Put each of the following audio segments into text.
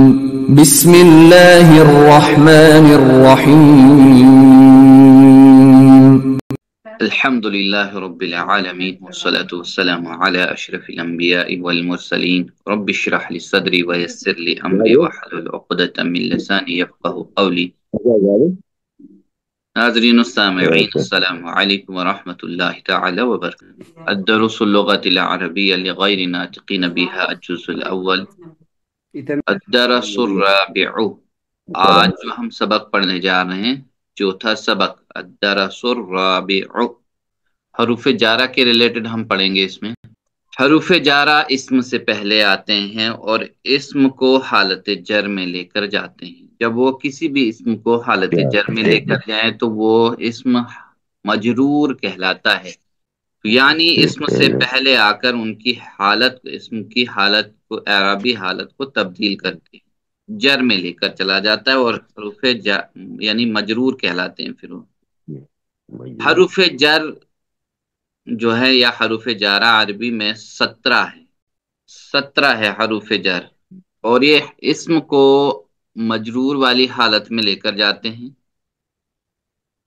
بسم الله الرحمن الرحيم. الحمد لله رب العالمين والصلاة والسلام على أشرف الأنبياء والمرسلين رب اشرح لي صدري ويسر لي أمري واحلل عقدة من لساني يفقه قولي. ناظرین السامعین السلام علیکم ورحمۃ اللہ تعالی وبرکاتہ. الدرس اللغة العربية لغير ناطقين بها الجزء الأول الدرس الرابع. آج جو ہم سبق پڑھنے جا رہے ہیں چوتھا سبق الدرس الرابع. حروف جارہ کے ریلیٹڈ ہم پڑھیں گے. اس میں حروف جارہ اسم سے پہلے آتے ہیں اور اسم کو حالت جر میں لے کر جاتے ہیں. جب وہ کسی بھی اسم کو حالت جر میں لے کر جائیں تو وہ اسم مجرور کہلاتا ہے. یعنی اسم سے پہلے آ کر ان کی حالت اسم کی حالت کو اعرابی حالت کو تبدیل کر کے جر میں لے کر چلا جاتا ہے اور حروف یعنی مجرور کہلاتے ہیں. پھر وہ حروف جر جو ہے یا حروف جارہ عربی میں 17 ہے حروف جر، اور یہ اسم کو مجرور والی حالت میں لے کر جاتے ہیں.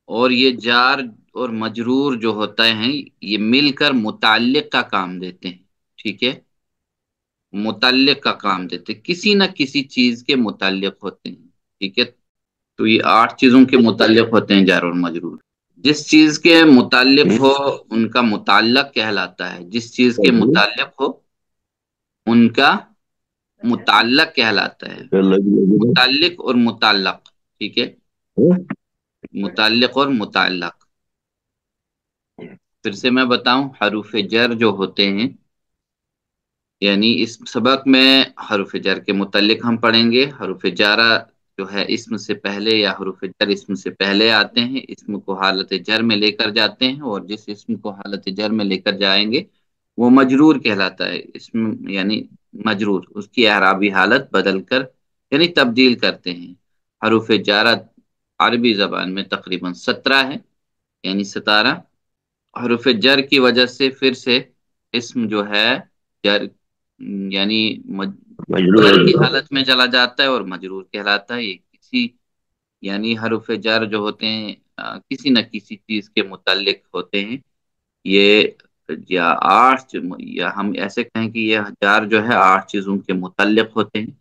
اور یہ جار اور مجرور جو ہوتا ہے یہ مل کر متعلق کا کام دیتے ہیں. ٹھیک ہے، متعلق کا کام دیتے ہیں، کسی نہ کسی چیز کے متعلق ہوتے ہیں. ٹھیک ہے، تو یہ 8 چیزوں کے متعلق ہوتے ہیں جار اور مجرور. جس چیز کے متعلق ہو ان کا متعلق کہلاتا ہے، جس چیز کے متعلق ہو ان کا متعلق کہلاتا ہے. متعلق اور متعلق. ٹھیک ہے، متعلق اور متعلق. پھر سے میں بتاؤں، حروف جر جو ہوتے ہیں یعنی اس سبق میں حروف جر کے متعلق ہم پڑھیں گے. حروف جارہ جو ہے اسم سے پہلے یا حروف جر اسم سے پہلے آتے ہیں، اسم کو حالت جر میں لے کر جاتے ہیں، اور جس اسم کو حالت جر میں لے کر جائیں گے وہ مجرور کہلاتا ہے. اسم یعنی مجرور، اس کی اعرابی حالت بدل کر یعنی تبدیل کرتے ہیں. حروف جارہ عربی زبان میں تقریباً 17 ہے، یعنی 17. حروف جر کی وجہ سے پھر سے اسم جو ہے جر یعنی مجرور کی حالت میں چلا جاتا ہے اور مجرور کہلاتا ہے. یہ کسی یعنی حروف جر جو ہوتے ہیں کسی نہ کسی چیز کے متعلق ہوتے ہیں. یہ یا 8 یا ہم ایسے کہیں کہ یہ جار جو ہے 8 چیزوں کے متعلق ہوتے ہیں.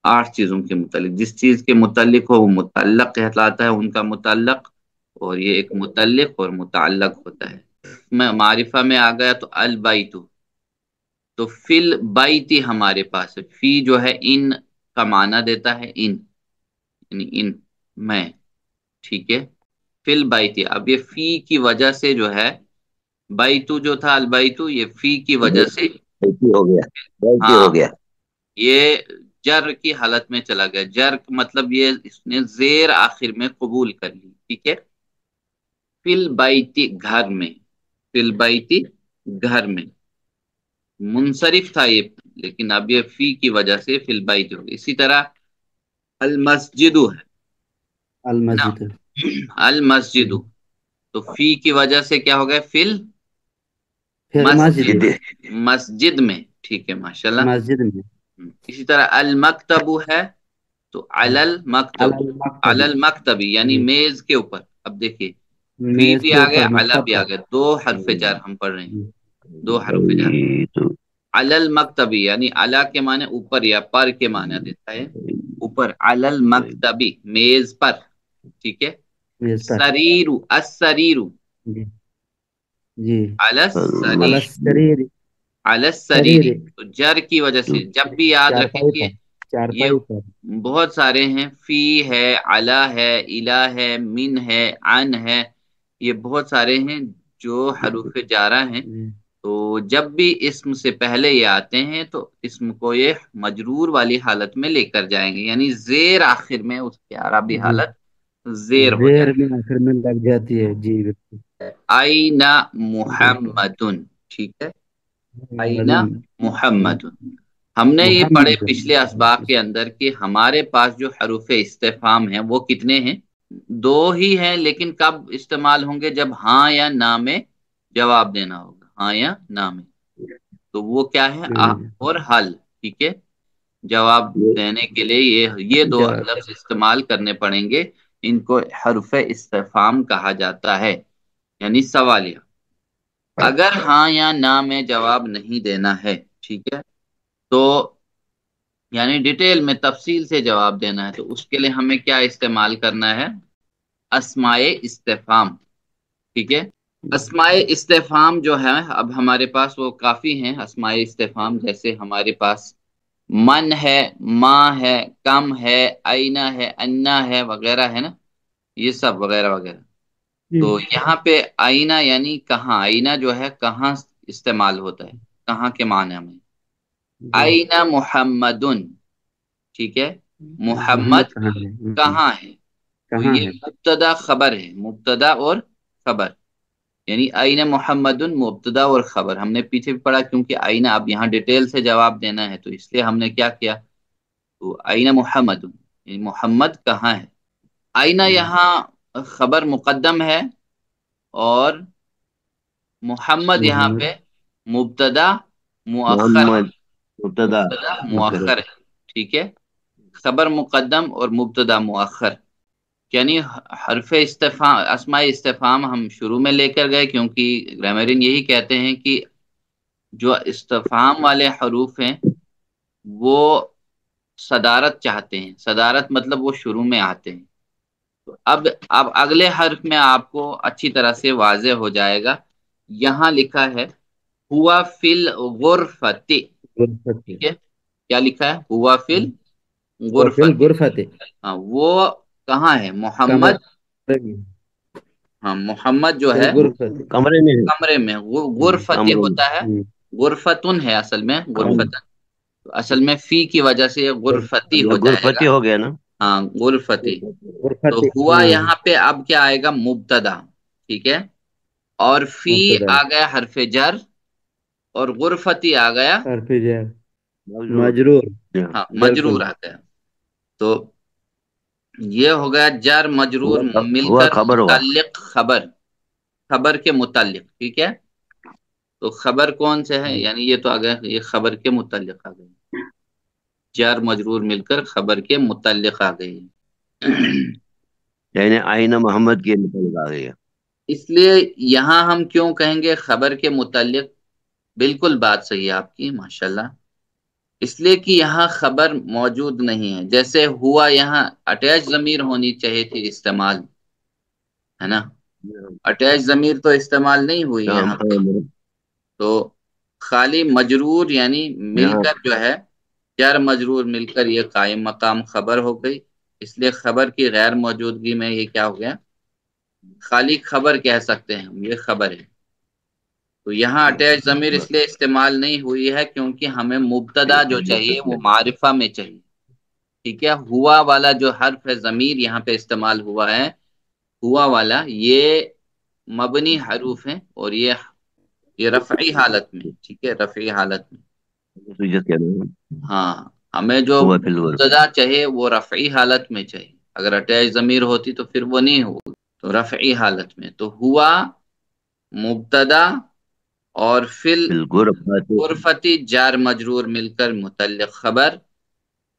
8 چیزوں کے متعلق، جس چیز کے متعلق ہو وہ متعلق کہلاتا ہے، ان کا متعلق. اور یہ ایک متعلق اور متعلق ہوتا ہے. میں معرفہ میں آ گیا تو البیت، تو فل بیتی ہمارے پاس ہے. فی جو ہے ان کا معنی دیتا ہے، ان یعنی ان میں. ٹھیک ہے، فل بیتی. اب یہ فی کی وجہ سے جو ہے بیتو جو تھا البیتو، یہ فی کی وجہ سے ہو گیا یہ جر کی حالت میں چلا گیا. جر مطلب یہ اس نے زیر آخر میں قبول کر لی. ٹھیک ہے، فل بیتی گھر میں، فل بیتی گھر میں. منصرف تھا یہ، لیکن اب یہ فی کی وجہ سے فل بیت ہو گئی. اسی طرح المسجد ہے، المسجد المسجد، تو فی کی وجہ سے کیا ہو گیا فل مسجد مسجد میں. ٹھیک ہے، ماشاءاللہ. مسجد میں. اسی طرح المکتب ہے تو علل مکتب، علل مکتبی یعنی میز کے اوپر. اب دیکھیے فی بھی آ گیا، علا بھی آ گیا، 2 حرف جر ہم پڑھ رہے ہیں، 2 حرف جر. علل مکتبی یعنی علا کے معنی اوپر یا پر کے معنی دیتا ہے، اوپر. علل مکتبی میز پر. ٹھیک ہے، سریر، السریر، جی السریر، السریر. تو جر کی وجہ سے جب بھی یاد رکھیں گے یہ بہت سارے ہیں، فی ہے، علا ہے، الہ ہے، من ہے، عن ہے، یہ بہت سارے ہیں جو حروف جارہ ہیں. تو جب بھی اسم سے پہلے یہ آتے ہیں تو اسم کو یہ مجرور والی حالت میں لے کر جائیں گے، یعنی زیر آخر میں اس کی عربی حالت زیر ہو جائے میں آخر میں لگ جاتی ہے. جی بالکل. آئین محمدن. ٹھیک ہے، آئین محمد. ہم نے یہ پڑھے پچھلے اسباق کے اندر کہ ہمارے پاس جو حروف استفہام ہیں وہ کتنے ہیں؟ 2 ہی ہیں، لیکن کب استعمال ہوں گے؟ جب ہاں یا نہ میں جواب دینا ہوگا، ہاں یا نہ میں. تو وہ کیا ہے؟ اور حل. ٹھیک ہے، جواب دینے کے لیے یہ دو جواب لفظ استعمال کرنے پڑیں گے. ان کو حرف استفہام کہا جاتا ہے، یعنی سوالیہ. اگر ہاں یا نہ میں جواب نہیں دینا ہے، ٹھیک ہے، تو یعنی ڈیٹیل میں تفصیل سے جواب دینا ہے، تو اس کے لیے ہمیں کیا استعمال کرنا ہے؟ اسماء استفہام. ٹھیک ہے. اسماء استفہام جو ہے اب ہمارے پاس وہ کافی ہیں اسماء استفہام. جیسے ہمارے پاس من ہے، ماں ہے، کم ہے، اینا ہے، انا ہے، وغیرہ ہے نا، یہ سب وغیرہ وغیرہ. تو یہاں پہ آئینہ یعنی کہاں، آئینہ جو ہے کہاں استعمال ہوتا ہے، کہاں کے معنی میں. جی آئینہ محمدن، ٹھیک ہے، محمد محمد کہاں ہے کہاں ہے. تو کہاں یہ ہے مبتدا خبر ہے، مبتدا اور خبر. یعنی آئینہ محمدن مبتدا اور خبر ہم نے پیچھے بھی پڑھا، کیونکہ آئینہ اب یہاں ڈیٹیل سے جواب دینا ہے تو اس لیے ہم نے کیا کیا، تو آئینہ محمدن یعنی محمد کہاں ہے. آئینہ یہاں خبر مقدم ہے، اور محمد یہاں محمد پہ مبتدا مؤخر ہے. محمد مبتدا مبتدا مؤخر. مؤخر ہے، ٹھیک ہے. خبر مقدم اور مبتدا مؤخر. یعنی حرف استفہام، اسماء استفہام ہم شروع میں لے کر گئے، کیونکہ گرامرین یہی کہتے ہیں کہ جو استفہام والے حروف ہیں وہ صدارت چاہتے ہیں. صدارت مطلب وہ شروع میں آتے ہیں. تو اب اگلے حرف میں آپ کو اچھی طرح سے واضح ہو جائے گا. یہاں لکھا ہے ہوا فل غرفت، غرفت ٹھیک ہے. کیا لکھا ہے؟ ہوا فل وفل غرفت. غرفت ہاں، وہ کہاں ہے؟ محمد. کمرے میں ہاں، محمد جو فل ہے غرفت کمرے میں ہے. کمرے میں. وہ غرفت کمرے ہوتا ہے، ہم، غرفتن ہے اصل میں، میں غرفتن. تو اصل میں فی کی وجہ سے یہ غرفتی یہ ہو جائے گا. غرفتی ہو گیا نا. ہاں، غرفتی. تو غرفت ہوا ہاں یہاں پہ اب کیا آئے گا؟ مبتدا، ٹھیک ہے. اور فی مبتدا آ گیا حرف جر، اور غرفتی آ گیا، حرف جر مجرور. مجرور ہاں بالکل مجرور آ گیا. تو یہ ہو گیا جر مجرور مل ہوا کر خبر ہوا. متعلق خبر، خبر کے متعلق. ٹھیک ہے. تو خبر کون سے ہے؟ جی یعنی یہ تو آ گیا، یہ خبر کے متعلق آ گئی. جر مجرور مل کر خبر کے متعلق آ گئی. یعنی آئینہ محمد کے مطابق آ گئی ہے. اس لیے یہاں ہم کیوں کہیں گے خبر کے متعلق؟ بالکل بات صحیح ہے آپ کی، ماشاءاللہ. اس لیے کہ یہاں خبر موجود نہیں ہے. جیسے ہوا یہاں اٹیچ ضمیر ہونی چاہیے تھی استعمال، ہے نا. اٹیچ ضمیر تو استعمال نہیں ہوئی ہاں، یہاں پہ. تو خالی مجرور یعنی مل یہاں کر جو ہے جر مجرور مل کر یہ قائم مقام خبر ہو گئی. اس لیے خبر کی غیر موجودگی میں یہ کیا ہو گیا؟ خالی خبر کہہ سکتے ہیں ہم، یہ خبر ہے. تو یہاں اٹیچ ضمیر اس لیے استعمال نہیں ہوئی ہے کیونکہ ہمیں مبتدا جو چاہیے وہ معرفہ میں چاہیے. ٹھیک ہے. ہوا والا جو حرف ہے ضمیر یہاں پہ استعمال ہوا ہے، ہوا والا، یہ مبنی حروف ہیں، اور یہ رفعی حالت میں. ٹھیک ہے، رفعی حالت میں. ہاں، ہمیں جو ہوا فی الغرب. مبتدا چاہیے وہ رفعی حالت میں چاہیے. اگر اٹیچ ضمیر ہوتی تو پھر وہ نہیں ہوگی. تو رفعی حالت میں تو ہوا مبتدا، اور فل بالغرفت. غرفتی جار مجرور مل کر متعلق خبر.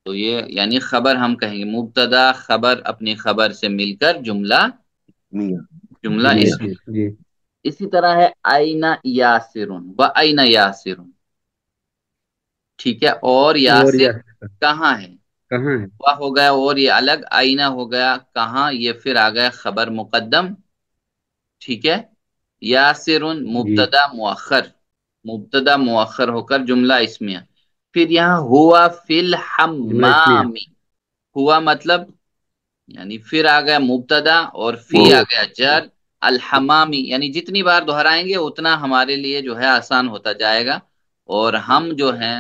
تو یہ یعنی خبر ہم کہیں گے مبتدا خبر اپنی خبر سے مل کر جملہ، میاں. جملہ جملہ اسم. جی اسی طرح ہے آئینہ یاسرون و آئینہ یاسرون. ٹھیک ہے. اور اور یاسر یہ کہاں ہے؟ کہاں ہے وہ ہو گیا، اور یہ الگ. آئینہ ہو گیا کہاں، یہ پھر آ گیا خبر مقدم. ٹھیک ہے. یاسرون جی مبتدا مؤخر، مبتدا مؤخر ہو کر جملہ اسمیہ. پھر یہاں ہوا فی جملہ اس میں الحمام. ہوا مطلب یعنی پھر آ گیا مبتدا اور فی وہ آ گیا جر. الحمامی یعنی جتنی بار دہرائیں گے اتنا ہمارے لیے جو ہے آسان ہوتا جائے گا. اور ہم جو ہیں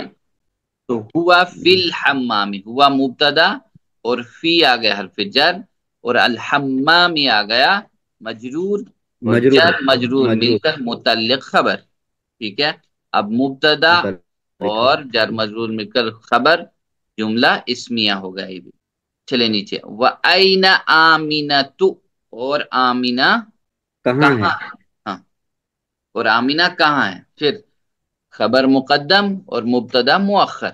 تو ہوا فی الحمامی، ہوا مبتدا اور فی آ گیا حرف جر، اور الحمامی آ گیا مجرور، اور مجرور جر مجرور مل مجرور کر متعلق خبر. ٹھیک ہے. اب مبتدا متعلق اور خبر جر مجرور مل کر خبر، جملہ اسمیہ ہو گیا. یہ بھی چلے نیچے. وَأَيْنَ آمِنَةُ، اور آمینہ کہاں ہے کہاں ہے؟ ہاں، اور آمینہ کہاں ہے؟ پھر خبر مقدم اور مبتدا مؤخر.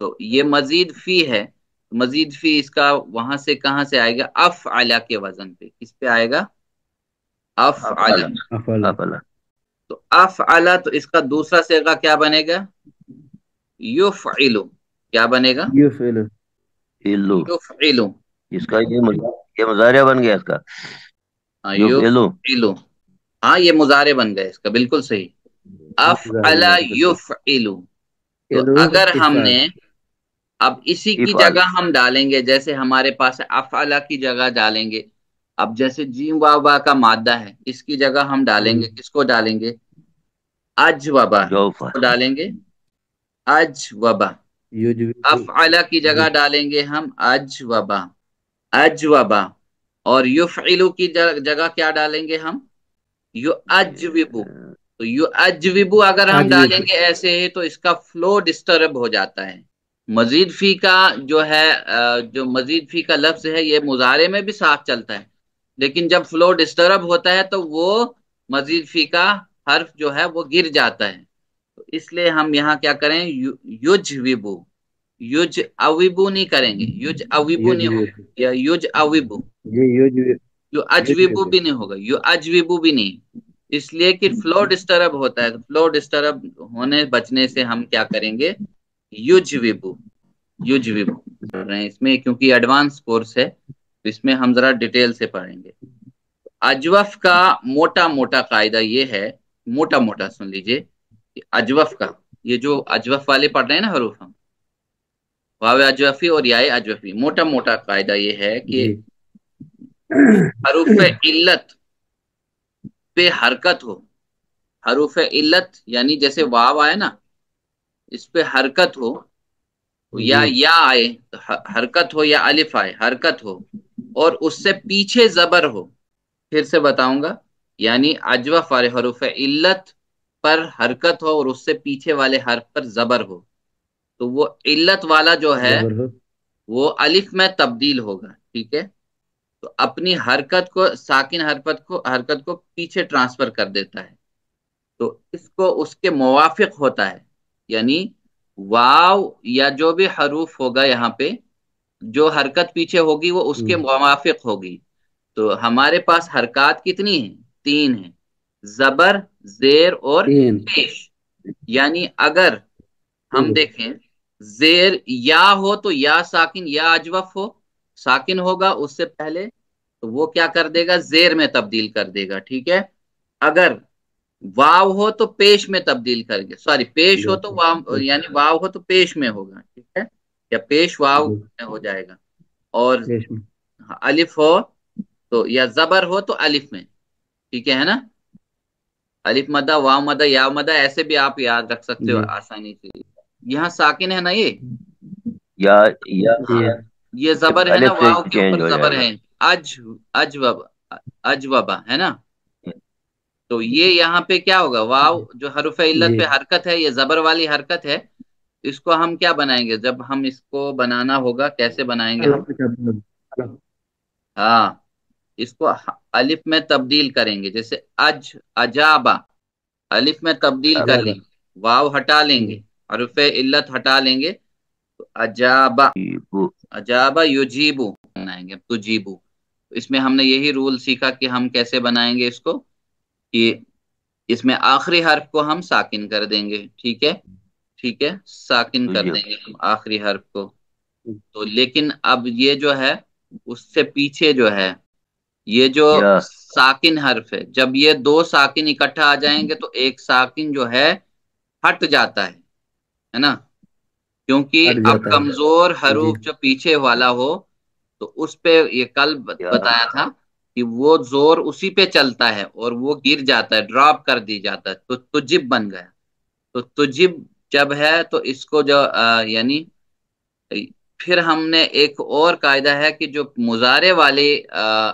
تو یہ مزید فی ہے، مزید فی اس کا وہاں سے کہاں سے آئے گا؟ افعلا کے وزن پہ، کس پہ آئے گا؟ افعلا۔ افعل افعل افعل تو افعلا تو اس کا دوسرا صیغہ کیا بنے گا؟ یفعلو۔ کیا بنے گا؟ یفعل الو، یفعلو۔ اس کا یہ مضارع بن گیا اس کا، ہاں، یفعلو۔ یفعلو، ہاں یہ مضارع بن گیا اس کا، بالکل صحیح۔ افعلا یفعلو۔ تو اگر ہم نے اب اسی کی افعال جگہ ہم ڈالیں گے، جیسے ہمارے پاس افعلا کی جگہ ڈالیں گے، اب جیسے جیم واوا کا مادہ ہے، اس کی جگہ ہم ڈالیں گے، کس کو ڈالیں گے؟ اجوبا۔ جوفا، کو ڈالیں گے اجوبا۔ یجوب افعلا کی جگہ ڈالیں گے ہم اجوبا، اجوبا۔ اور یفعلو کی جگہ کیا ڈالیں گے ہم؟ یو اجوبو۔ تو یو اجوبو اگر ہم اجوب ڈالیں گے ایسے ہی تو اس کا فلو ڈسٹرب ہو جاتا ہے۔ مزید فی کا جو ہے جو مزید فی کا لفظ ہے یہ مضارع میں بھی ساتھ چلتا ہے، لیکن جب فلو ڈسٹرب ہوتا ہے تو وہ مزید فی کا حرف جو ہے وہ گر جاتا ہے۔ تو اس لیے ہم یہاں کیا کریں؟ یجوبو، یوج اویبو نہیں کریں گے، یوج اویبو نہیں ہوگا، یجوب یا یوج اویبو۔ یہ یجوب یو اجویبو بھی نہیں ہوگا، یو اجویبو بھی نہیں، اس لیے کہ فلو ڈسٹرب ہوتا ہے۔ فلو ڈسٹرب ہونے بچنے سے ہم کیا کریں گے؟ یجوبو، یجوبو پڑھ رہے ہیں اس میں، کیونکہ ایڈوانس کورس ہے تو اس میں ہم ذرا ڈیٹیل سے پڑھیں گے۔ اجوف کا موٹا موٹا قاعدہ یہ ہے، موٹا موٹا سن لیجئے، کہ اجوف کا، یہ جو اجوف والے پڑھ رہے ہیں نا حروف، ہم واو اجوفی اور یائے اجوفی، موٹا موٹا قاعدہ یہ ہے کہ جی حروف علت پہ حرکت ہو، حروف علت یعنی جیسے واو آئے نا، اس پہ حرکت ہو، یا آئے تو حرکت ہو، یا الف آئے حرکت ہو، اور اس سے پیچھے زبر ہو۔ پھر سے بتاؤں گا، یعنی اجوف والے حروف علت پر حرکت ہو اور اس سے پیچھے والے حرف پر زبر ہو، تو وہ علت والا جو ہے وہ الف میں تبدیل ہوگا، ٹھیک ہے؟ تو اپنی حرکت کو، ساکن حرکت کو پیچھے ٹرانسفر کر دیتا ہے، تو اس کو اس کے موافق ہوتا ہے، یعنی واو یا جو بھی حروف ہوگا یہاں پہ جو حرکت پیچھے ہوگی وہ اس کے موافق ہوگی۔ تو ہمارے پاس حرکات کتنی ہیں؟ 3 ہیں، زبر، زیر اور پیش۔ یعنی اگر ہم دیکھیں زیر یا ہو تو یا ساکن، یا اجوف ہو ساکن ہوگا اس سے پہلے، تو وہ کیا کر دے گا؟ زیر میں تبدیل کر دے گا، ٹھیک ہے؟ اگر واو ہو تو پیش میں تبدیل کر گے، سوری پیش ہو تو واو، یعنی واو ہو تو پیش میں ہوگا، ٹھیک ہے؟ یا پیش واو میں ہو جائے گا، اور الف ہو تو، یا زبر ہو تو الف میں، ٹھیک ہے نا؟ الف مدہ، واو مدہ، یا مدہ، ایسے بھی آپ یاد رکھ سکتے ہو آسانی سے۔ یہاں ساکن ہے نا یا یہ زبر ہے نا، الف سے واو کے چینج اوپر ہو زبر جائے گا۔ ہے، اجوبا، اجوبا ہے نا؟ تو یہ یہاں پہ کیا ہوگا؟ واو جو حرف علت پہ حرکت ہے، یہ زبر والی حرکت ہے، اس کو ہم کیا بنائیں گے؟ جب ہم اس کو بنانا ہوگا کیسے بنائیں گے ہم؟ ہاں، اس کو الف میں تبدیل کریں گے، جیسے اجابا، الف میں تبدیل کر لیں گے، واو ہٹا لیں گے، حرف علت ہٹا لیں گے، تو اجابا، اجابا یجیبو بنائیں گے، تجیبو۔ اس میں ہم نے یہی رول سیکھا کہ ہم کیسے بنائیں گے اس کو، کہ اس میں آخری حرف کو ہم ساکن کر دیں گے، ٹھیک ہے؟ ٹھیک ہے، ساکن کر دیں گے ہم آخری حرف کو۔ تو لیکن اب یہ جو ہے اس سے پیچھے جو ہے یہ جو ساکن حرف ہے، جب یہ 2 ساکن اکٹھا آ جائیں گے تو ایک ساکن جو ہے ہٹ جاتا ہے نا؟ کیونکہ اب کمزور حروف جو پیچھے والا ہو تو اس پہ یہ کل بتایا تھا کہ وہ زور اسی پہ چلتا ہے اور وہ گر جاتا ہے، ڈراپ کر دی جاتا ہے، تو تجب بن گیا۔ تو تجب جب ہے تو اس کو جو یعنی پھر ہم نے ایک اور قاعدہ ہے کہ جو مضارع والی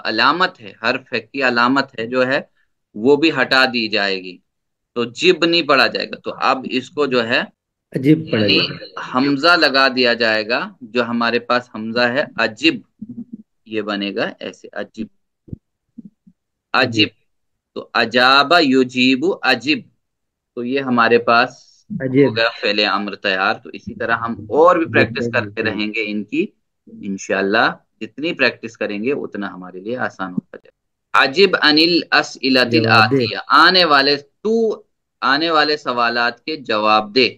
علامت ہے، حرف کی علامت ہے جو ہے وہ بھی ہٹا دی جائے گی، تو جب نہیں پڑھا جائے گا، تو اب اس کو جو ہے یعنی حمزہ لگا دیا جائے گا، جو ہمارے پاس حمزہ ہے عجب، یہ بنے گا ایسے عجب، عجب، تو اجابا یجیبو عجب، تو یہ ہمارے پاس ہو عجیب گیا فعل امر تیار. تو اسی طرح ہم اور بھی پریکٹس کرتے رہیں گے ان کی انشاءاللہ. جتنی پریکٹس کریں گے اتنا ہمارے لیے آسان ہوتا جائے. عجب انل اسئلۃ جواب دے. الآتیہ، آنے والے سوالات کے جواب دے.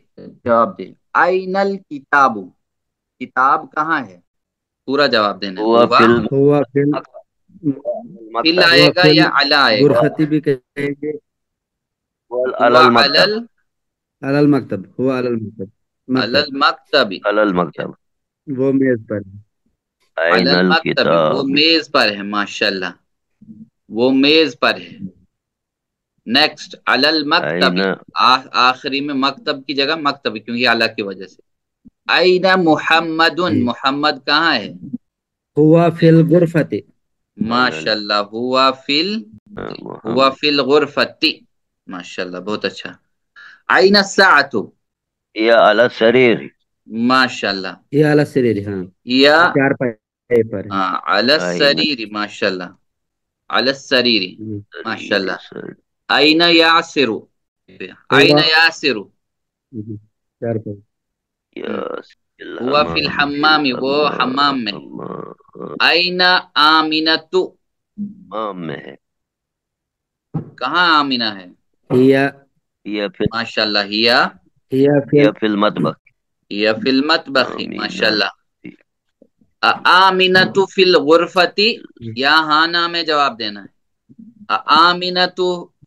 این الکتاب، کتاب کہاں ہے؟ پورا جواب دینا ہے. ہوا فل ہوا فل فل مکتب آئے ہوا گا فل یا علی آئے گا؟ غرفتی بھی کہیں گے. ہوا المکتب علی المکتب، ہوا علی المکتب، علی مکتب المکتب. علی المکتب وہ میز پر ہے. علی این المکتب وہ الکتاب میز پر ہے. ماشاءاللہ وہ میز پر ہے. نیکسٹ علی المکتب، این آخری میں مکتب کی جگہ مکتب کیونکہ اعلیٰ کی وجہ سے. این محمد، جی. محمد کہاں ہے؟ ہوا فی الغرفت. ماشاءاللہ ہوا محمد فی الغرفت. ماشاءاللہ بہت اچھا. این الساعۃ، یا علی السریر ماشاءاللہ. یہ علی السریر، ہاں یا چار پائے پر ہے. علی این السریر، ماشاءاللہ علی السریر. جی. ماشاءاللہ. این یاسر، این ہوا یاسر. جی. چار پائے. ہوا فی الحمام وہ حمام میں. این آمنۃ، میں ہے کہاں آمنہ ہے؟ ہیا ماشاءاللہ ہیا فی یا فی المطبخ فی المطبخ. آمینہ ماشاءاللہ. آمنۃ فی الغرفت، یا ہاں نا میں جواب دینا ہے. آمنۃ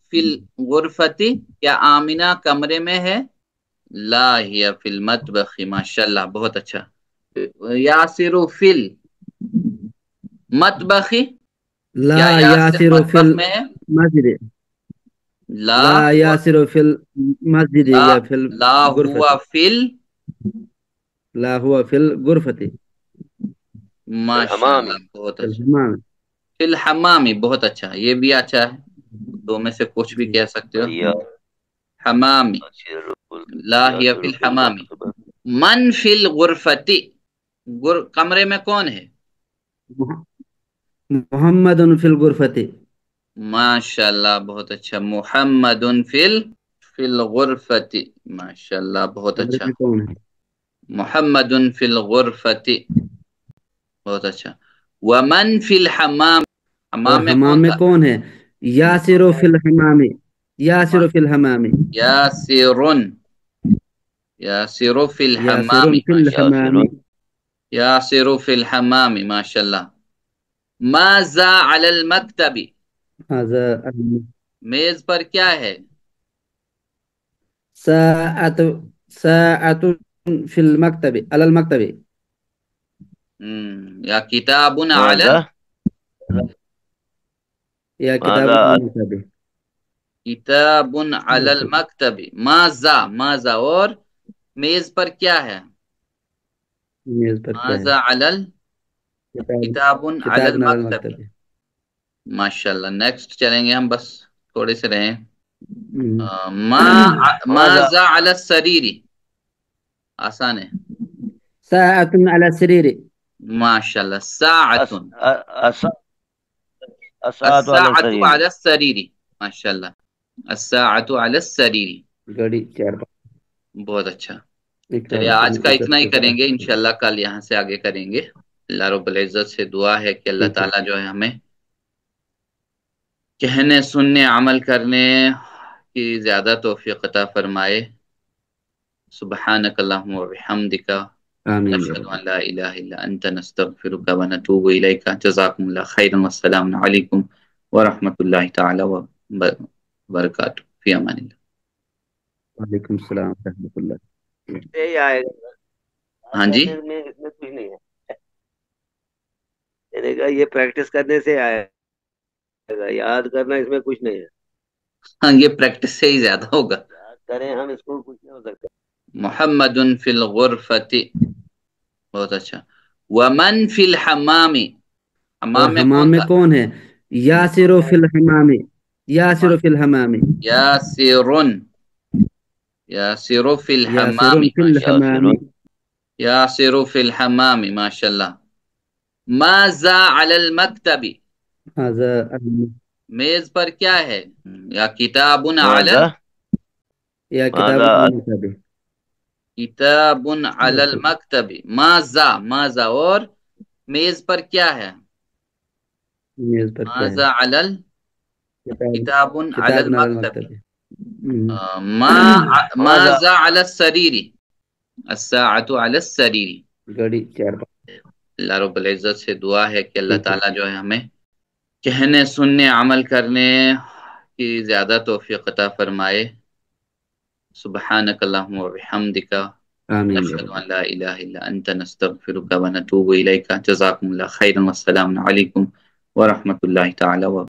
فی الغرفت، کیا آمنہ کمرے میں ہے؟ لا ہی فی المطبخ. ماشاءاللہ بہت اچھا. یاسر فی المطبخ، لا کیا یاسر یاسر فی مطبخ میں ہے؟ المسجد. لا لا یاسر فی المسجد لا یا فی لا الغرفت. ہوا فی لا ہوا فی الغرفت. ماشاءاللہ بہت فی اچھا. الحمام. فی الحمامی، بہت اچھا. یہ بھی اچھا ہے. دو میں سے کچھ بھی جی. کہہ سکتے ہو. یا حمامی، لا ہی فی یاسر فی الحمامی. المطبخ من فی الغرفت، کمرے میں کون ہے؟ محمد فی الغرفت. ماشاءاللہ بہت اچھا. محمد فی الغرفت. ماشاءاللہ بہت کمرے اچھا. میں کون ہے؟ محمد فی الغرفت. بہت اچھا. ومن فی الحمام، اور حمام میں حمام کون میں تھا؟ کون ہے؟ یاسر فی الحمام. یاسر فی الحمام. یاسرن، یاسر فی یاسر الحمام. فی الحمام. یاسر یاسر فی الحمام. ماشاءاللہ. ماذا علی المکتب، هذا میز پر کیا ہے؟ ساعة ساعة في المكتب، على المكتب. یا کتاب علی، ماذا يا كتاب ماذا على المكتب. کتاب علی المکتب. ماذا اور میز پر کیا ہے؟ میز پر کیا ہے؟ ماذا علی کتاب علی کتاب على المکتب. المكتب. ماشاءاللہ. نیکسٹ چلیں گے ہم، بس تھوڑے سے رہیں. مم. ماذا ماذا علی السریر، آسان ہے. ساعة على السرير. ماشاءاللہ. ساعت، الساعة على الساعة السرير علی السریر. ماشاءاللہ. الساعة علی السریر. گھڑی چار بہت اچھا. اقرار چلیے آج کا اتنا ہی کریں گے. کریں. انشاءاللہ کل یہاں سے آگے کریں گے. اللہ رب العزت سے دعا ہے کہ اللہ ٹھیک ہے. تعالیٰ جو ہے ہمیں کہنے سننے عمل کرنے کی زیادہ توفیق عطا فرمائے. سبحانک اللہم و بحمدک، آمین یا نشہد رب. ان لا الہ الا انت نستغفرک و نتوب الیک. جزاکم اللہ خیرا والسلام علیکم ورحمۃ اللہ تعالی وبرکاتہ. فی امان اللہ. وعلیکم السلام ورحمۃ اللہ. یہی آئے گا. ہاں جی. کرنے میں اس میں کچھ نہیں ہے. میں نے کہا یہ پریکٹس کرنے سے آئے گا، یاد کرنا اس میں کچھ نہیں ہے. ہاں یہ پریکٹس سے ہی زیادہ ہوگا. یاد کریں ہم اس کو کچھ نہیں ہو سکتا. محمد فی الغرفت. بہت اچھا. ومن فی الحمام، اور حمام میں حمام کون میں تھا؟ کون ہے؟ یاسر فی الحمام. یاسر فی الحمام. یاسرن، یاسر فی یاسر الحمام. فی الحمام. یاسر یاسر فی الحمام. ماشاءاللہ. ماذا علی المکتب، هذا میز پر کیا ہے؟ یا کتاب علی، ماذا یا کتاب ماذا المکتب کتاب علی بالکل المکتب، ماذا، ماذا، اور میز پر کیا ہے؟ میز پر کیا ہے ماذا علی کتاب کتاب علی کتاب علی المکتب، المکتب ہم۔ ماذا ماذا علی السریر، الساعة علی السریر۔ گھڑی چار اللہ رب العزت سے دعا ہے کہ اللہ ٹھیک ہے تعالیٰ جو ہے ہمیں کہنے، سننے، عمل کرنے کی زیادہ توفیق عطا فرمائے۔ سبحانک اللہم و بحمدک، آمین یا نشہد رب ان لا الہ الا انت، نستغفرک و نتوب الیک۔ جزاکم اللہ خیرا، والسلام علیکم ورحمۃ اللہ تعالی وبرکاتہ۔